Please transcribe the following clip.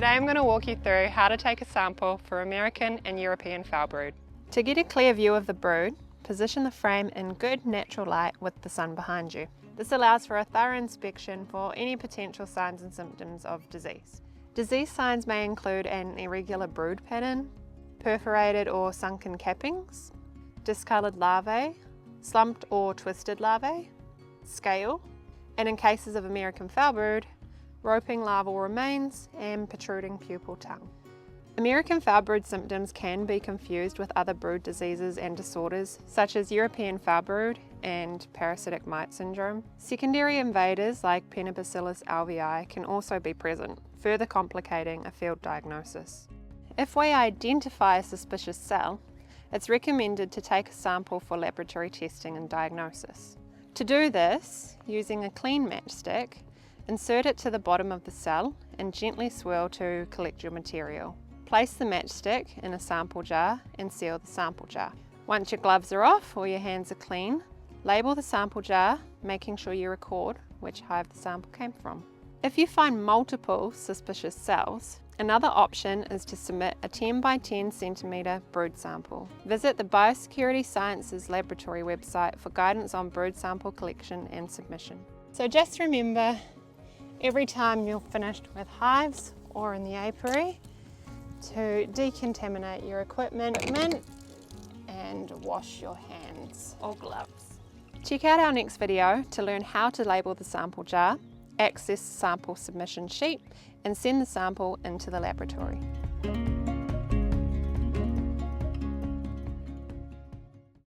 Today I'm going to walk you through how to take a sample for American and European foulbrood. To get a clear view of the brood, position the frame in good natural light with the sun behind you. This allows for a thorough inspection for any potential signs and symptoms of disease. Disease signs may include an irregular brood pattern, perforated or sunken cappings, discoloured larvae, slumped or twisted larvae, scale, and in cases of American foulbrood, roping larval remains and protruding pupal tongue. American foulbrood symptoms can be confused with other brood diseases and disorders such as European foulbrood and parasitic mite syndrome. Secondary invaders like Penibacillus alveoli can also be present, further complicating a field diagnosis. If we identify a suspicious cell, it's recommended to take a sample for laboratory testing and diagnosis. To do this, using a clean matchstick, insert it to the bottom of the cell and gently swirl to collect your material. Place the matchstick in a sample jar and seal the sample jar. Once your gloves are off or your hands are clean, label the sample jar, making sure you record which hive the sample came from. If you find multiple suspicious cells, another option is to submit a 10 by 10 centimetre brood sample. Visit the Biosecurity Sciences Laboratory website for guidance on brood sample collection and submission. So just remember, every time you're finished with hives or in the apiary, to decontaminate your equipment and wash your hands or gloves. Check out our next video to learn how to label the sample jar, access the sample submission sheet, and send the sample into the laboratory.